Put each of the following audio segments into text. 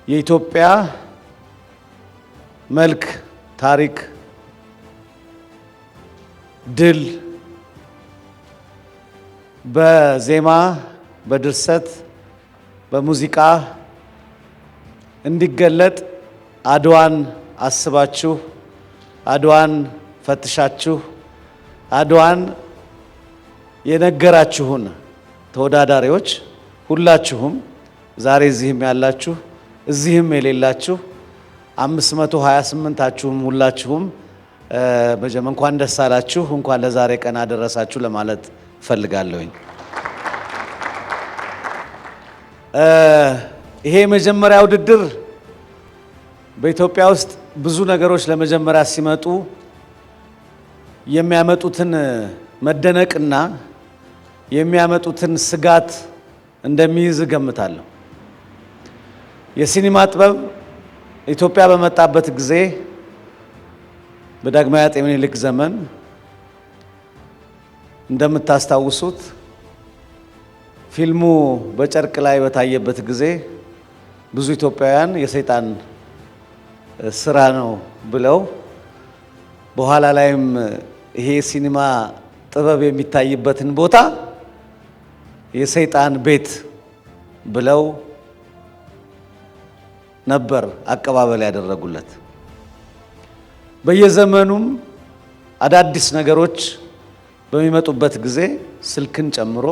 የኢትዮጵያ መልክ፣ ታሪክ፣ ድል በዜማ፣ በድርሰት፣ በሙዚቃ እንዲገለጥ አድዋን አስባችሁ፣ አድዋን ፈትሻችሁ፣ አድዋን የነገራችሁን ተወዳዳሪዎች ሁላችሁም ዛሬ እዚህም ያላችሁ እዚህም የሌላችሁ 528ታችሁም ሁላችሁም በጀመ እንኳን ደስ አላችሁ፣ እንኳን ለዛሬ ቀን አደረሳችሁ ለማለት ፈልጋለሁኝ። ይሄ የመጀመሪያ ውድድር በኢትዮጵያ ውስጥ ብዙ ነገሮች ለመጀመሪያ ሲመጡ የሚያመጡትን መደነቅና የሚያመጡትን ስጋት እንደሚይዝ እገምታለሁ። የሲኒማ ጥበብ ኢትዮጵያ በመጣበት ጊዜ በዳግማዊ አጤ ምኒልክ ዘመን እንደምታስታውሱት ፊልሙ በጨርቅ ላይ በታየበት ጊዜ ብዙ ኢትዮጵያውያን የሰይጣን ስራ ነው ብለው በኋላ ላይም ይሄ ሲኒማ ጥበብ የሚታይበትን ቦታ የሰይጣን ቤት ብለው ነበር አቀባበል ያደረጉለት። በየዘመኑም አዳዲስ ነገሮች በሚመጡበት ጊዜ ስልክን ጨምሮ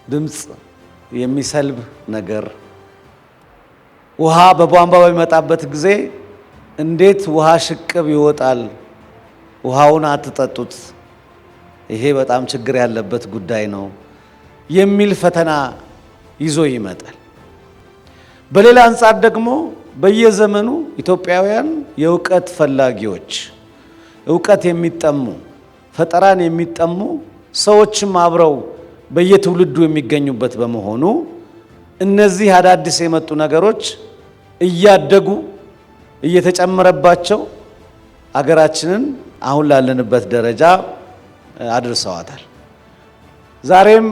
ድምፅ የሚሰልብ ነገር፣ ውሃ በቧንቧ በሚመጣበት ጊዜ እንዴት ውሃ ሽቅብ ይወጣል፣ ውሃውን አትጠጡት፣ ይሄ በጣም ችግር ያለበት ጉዳይ ነው የሚል ፈተና ይዞ ይመጣል። በሌላ አንጻር ደግሞ በየዘመኑ ኢትዮጵያውያን የእውቀት ፈላጊዎች፣ እውቀት የሚጠሙ፣ ፈጠራን የሚጠሙ ሰዎችም አብረው በየትውልዱ የሚገኙበት በመሆኑ እነዚህ አዳዲስ የመጡ ነገሮች እያደጉ እየተጨመረባቸው አገራችንን አሁን ላለንበት ደረጃ አድርሰዋታል። ዛሬም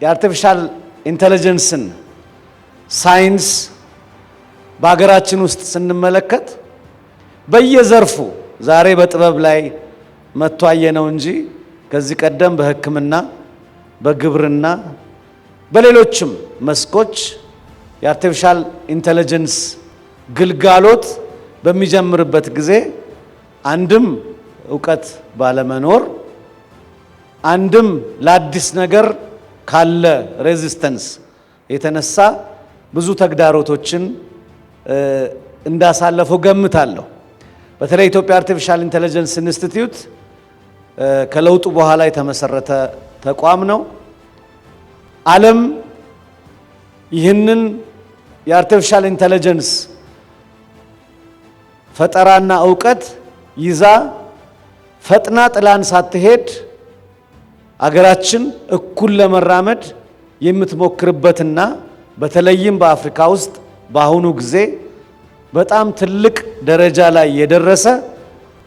የአርቲፊሻል ኢንተለጀንስን ሳይንስ በሀገራችን ውስጥ ስንመለከት በየዘርፉ ዛሬ በጥበብ ላይ መጥቷየ ነው እንጂ ከዚህ ቀደም በሕክምና፣ በግብርና፣ በሌሎችም መስኮች የአርቲፊሻል ኢንተለጀንስ ግልጋሎት በሚጀምርበት ጊዜ አንድም እውቀት ባለመኖር፣ አንድም ለአዲስ ነገር ካለ ሬዚስተንስ የተነሳ ብዙ ተግዳሮቶችን እንዳሳለፈው ገምታለሁ። በተለይ ኢትዮጵያ አርቲፊሻል ኢንተለጀንስ ኢንስቲትዩት ከለውጡ በኋላ የተመሰረተ ተቋም ነው። ዓለም ይህንን የአርቲፊሻል ኢንተለጀንስ ፈጠራና እውቀት ይዛ ፈጥና ጥላን ሳትሄድ አገራችን እኩል ለመራመድ የምትሞክርበትና በተለይም በአፍሪካ ውስጥ በአሁኑ ጊዜ በጣም ትልቅ ደረጃ ላይ የደረሰ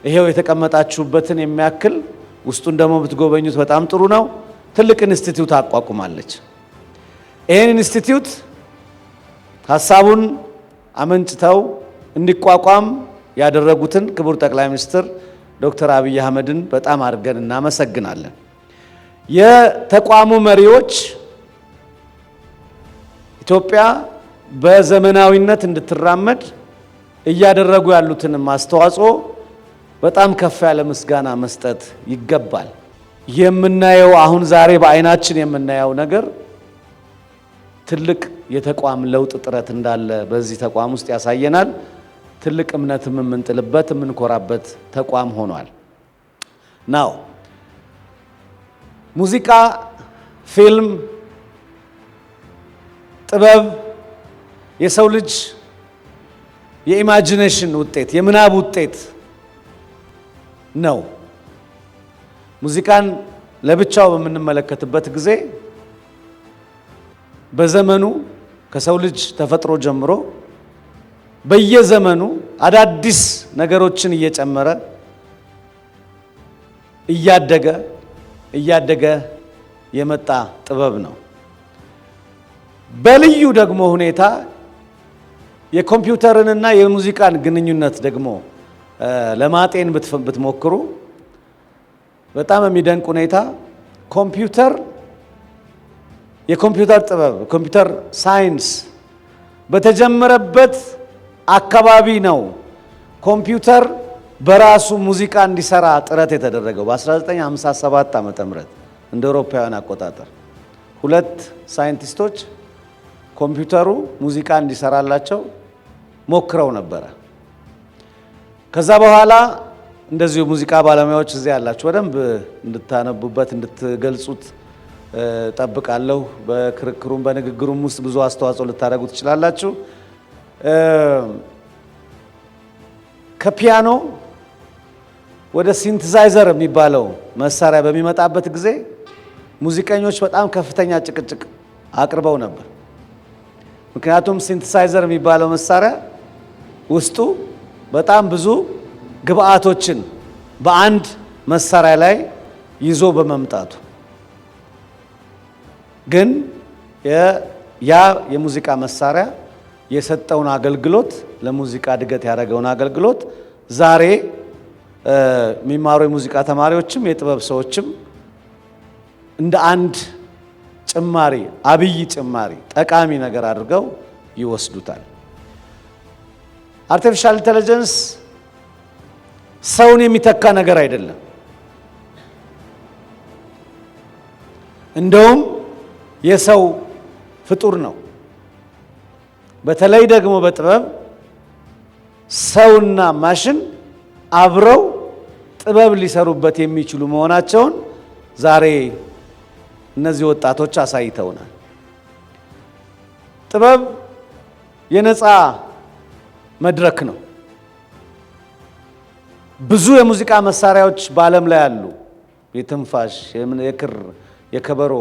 ይሄው የተቀመጣችሁበትን የሚያክል ውስጡን ደግሞ ብትጎበኙት በጣም ጥሩ ነው። ትልቅ ኢንስቲትዩት አቋቁማለች። ይህን ኢንስቲትዩት ሀሳቡን አመንጭተው እንዲቋቋም ያደረጉትን ክቡር ጠቅላይ ሚኒስትር ዶክተር አብይ አህመድን በጣም አድርገን እናመሰግናለን። የተቋሙ መሪዎች ኢትዮጵያ በዘመናዊነት እንድትራመድ እያደረጉ ያሉትን አስተዋጽኦ በጣም ከፍ ያለ ምስጋና መስጠት ይገባል። የምናየው አሁን ዛሬ በአይናችን የምናየው ነገር ትልቅ የተቋም ለውጥ ጥረት እንዳለ በዚህ ተቋም ውስጥ ያሳየናል። ትልቅ እምነትም የምንጥልበት የምንኮራበት ተቋም ሆኗል። ናው ሙዚቃ፣ ፊልም፣ ጥበብ የሰው ልጅ የኢማጂኔሽን ውጤት የምናብ ውጤት ነው። ሙዚቃን ለብቻው በምንመለከትበት ጊዜ በዘመኑ ከሰው ልጅ ተፈጥሮ ጀምሮ በየዘመኑ አዳዲስ ነገሮችን እየጨመረ እያደገ የመጣ ጥበብ ነው። በልዩ ደግሞ ሁኔታ የኮምፒውተርንና የሙዚቃን ግንኙነት ደግሞ ለማጤን ብትሞክሩ በጣም የሚደንቅ ሁኔታ የኮምፒውተር ጥበብ ኮምፒውተር ሳይንስ በተጀመረበት አካባቢ ነው ኮምፒውተር በራሱ ሙዚቃ እንዲሰራ ጥረት የተደረገው። በ1957 ዓመተ ምህረት እንደ አውሮፓውያን አቆጣጠር ሁለት ሳይንቲስቶች ኮምፒውተሩ ሙዚቃ እንዲሰራላቸው ሞክረው ነበረ። ከዛ በኋላ እንደዚሁ ሙዚቃ ባለሙያዎች እዚህ ያላችሁ በደንብ እንድታነቡበት እንድትገልጹት ጠብቃለሁ። በክርክሩም በንግግሩም ውስጥ ብዙ አስተዋጽኦ ልታደርጉ ትችላላችሁ። ከፒያኖ ወደ ሲንተሳይዘር የሚባለው መሳሪያ በሚመጣበት ጊዜ ሙዚቀኞች በጣም ከፍተኛ ጭቅጭቅ አቅርበው ነበር። ምክንያቱም ሲንተሳይዘር የሚባለው መሳሪያ ውስጡ በጣም ብዙ ግብአቶችን በአንድ መሳሪያ ላይ ይዞ በመምጣቱ ግን ያ የሙዚቃ መሳሪያ የሰጠውን አገልግሎት ለሙዚቃ እድገት ያደረገውን አገልግሎት ዛሬ የሚማሩ የሙዚቃ ተማሪዎችም የጥበብ ሰዎችም እንደ አንድ ጭማሪ አብይ ጭማሪ ጠቃሚ ነገር አድርገው ይወስዱታል። አርቲፊሻል ኢንተለጀንስ ሰውን የሚተካ ነገር አይደለም። እንደውም የሰው ፍጡር ነው። በተለይ ደግሞ በጥበብ ሰውና ማሽን አብረው ጥበብ ሊሰሩበት የሚችሉ መሆናቸውን ዛሬ እነዚህ ወጣቶች አሳይተውናል። ጥበብ የነፃ መድረክ ነው። ብዙ የሙዚቃ መሳሪያዎች በዓለም ላይ አሉ። የትንፋሽ፣ የክር፣ የከበሮ፣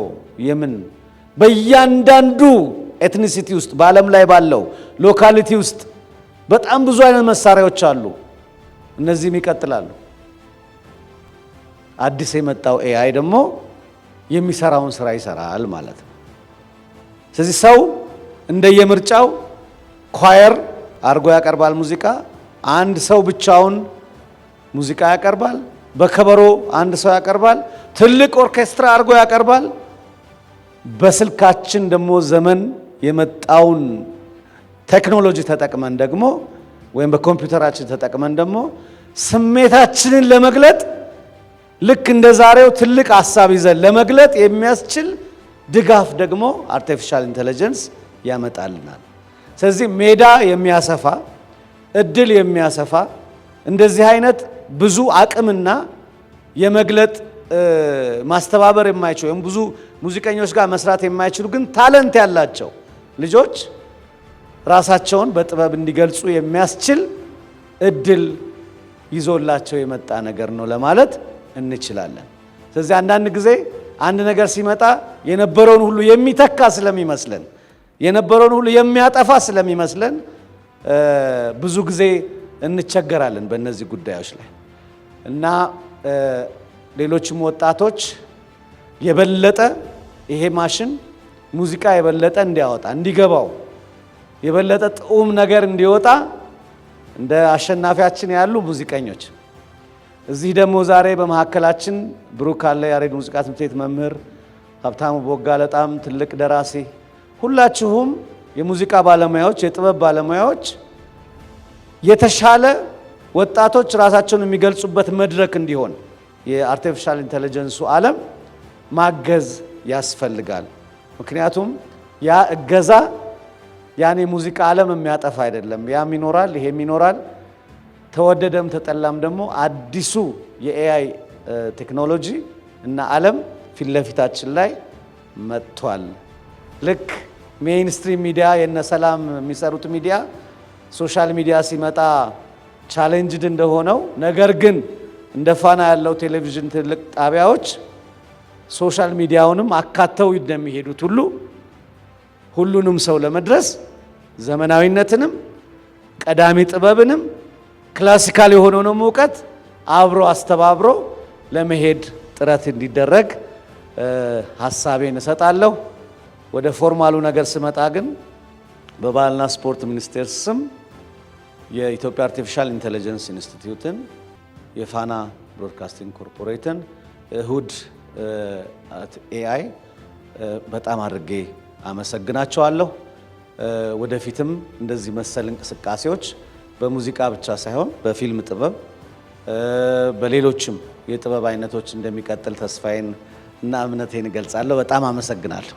በእያንዳንዱ ኤትኒሲቲ ውስጥ በዓለም ላይ ባለው ሎካሊቲ ውስጥ በጣም ብዙ አይነት መሳሪያዎች አሉ። እነዚህም ይቀጥላሉ። አዲስ የመጣው ኤአይ ደግሞ የሚሰራውን ስራ ይሰራል ማለት ነው። ስለዚህ ሰው እንደየምርጫው ኳየር አድርጎ ያቀርባል ሙዚቃ። አንድ ሰው ብቻውን ሙዚቃ ያቀርባል። በከበሮ አንድ ሰው ያቀርባል። ትልቅ ኦርኬስትራ አድርጎ ያቀርባል። በስልካችን ደግሞ ዘመን የመጣውን ቴክኖሎጂ ተጠቅመን ደግሞ ወይም በኮምፒውተራችን ተጠቅመን ደግሞ ስሜታችንን ለመግለጥ ልክ እንደ ዛሬው ትልቅ ሀሳብ ይዘን ለመግለጥ የሚያስችል ድጋፍ ደግሞ አርቲፊሻል ኢንተለጀንስ ያመጣልናል። ስለዚህ ሜዳ የሚያሰፋ እድል የሚያሰፋ እንደዚህ አይነት ብዙ አቅምና የመግለጥ ማስተባበር የማይችሉ ወይም ብዙ ሙዚቀኞች ጋር መስራት የማይችሉ ግን ታለንት ያላቸው ልጆች ራሳቸውን በጥበብ እንዲገልጹ የሚያስችል እድል ይዞላቸው የመጣ ነገር ነው ለማለት እንችላለን። ስለዚህ አንዳንድ ጊዜ አንድ ነገር ሲመጣ የነበረውን ሁሉ የሚተካ ስለሚመስለን የነበረውን ሁሉ የሚያጠፋ ስለሚመስለን ብዙ ጊዜ እንቸገራለን በእነዚህ ጉዳዮች ላይ እና ሌሎችም ወጣቶች የበለጠ ይሄ ማሽን ሙዚቃ የበለጠ እንዲያወጣ እንዲገባው የበለጠ ጥዑም ነገር እንዲወጣ እንደ አሸናፊያችን ያሉ ሙዚቀኞች እዚህ ደግሞ ዛሬ በመካከላችን ብሩክ አለ፣ ያሬድ ሙዚቃ ትምህርት ቤት መምህር፣ ሀብታሙ ቦጋለ በጣም ትልቅ ደራሲ፣ ሁላችሁም የሙዚቃ ባለሙያዎች የጥበብ ባለሙያዎች የተሻለ ወጣቶች ራሳቸውን የሚገልጹበት መድረክ እንዲሆን የአርቲፊሻል ኢንተለጀንሱ ዓለም ማገዝ ያስፈልጋል። ምክንያቱም ያ እገዛ ያኔ ሙዚቃ ዓለም የሚያጠፋ አይደለም። ያም ይኖራል፣ ይሄም ይኖራል። ተወደደም ተጠላም ደግሞ አዲሱ የኤአይ ቴክኖሎጂ እና ዓለም ፊት ለፊታችን ላይ መጥቷል። ልክ ሜይንስትሪም ሚዲያ የነሰላም የሚሰሩት ሚዲያ ሶሻል ሚዲያ ሲመጣ ቻሌንጅድ እንደሆነው ነገር ግን እንደ ፋና ያለው ቴሌቪዥን ትልቅ ጣቢያዎች ሶሻል ሚዲያውንም አካተው እንደሚሄዱት ሁሉ ሁሉንም ሰው ለመድረስ ዘመናዊነትንም ቀዳሚ ጥበብንም ክላሲካል የሆነውንም እውቀት አብሮ አስተባብሮ ለመሄድ ጥረት እንዲደረግ ሐሳቤን እሰጣለሁ። ወደ ፎርማሉ ነገር ስመጣ ግን በባህልና ስፖርት ሚኒስቴር ስም የኢትዮጵያ አርቲፊሻል ኢንተለጀንስ ኢንስቲትዩትን፣ የፋና ብሮድካስቲንግ ኮርፖሬትን፣ እሁድ ኤአይ በጣም አድርጌ አመሰግናቸዋለሁ። ወደፊትም እንደዚህ መሰል እንቅስቃሴዎች በሙዚቃ ብቻ ሳይሆን በፊልም ጥበብ፣ በሌሎችም የጥበብ አይነቶች እንደሚቀጥል ተስፋዬን እና እምነቴን እገልጻለሁ። በጣም አመሰግናለሁ።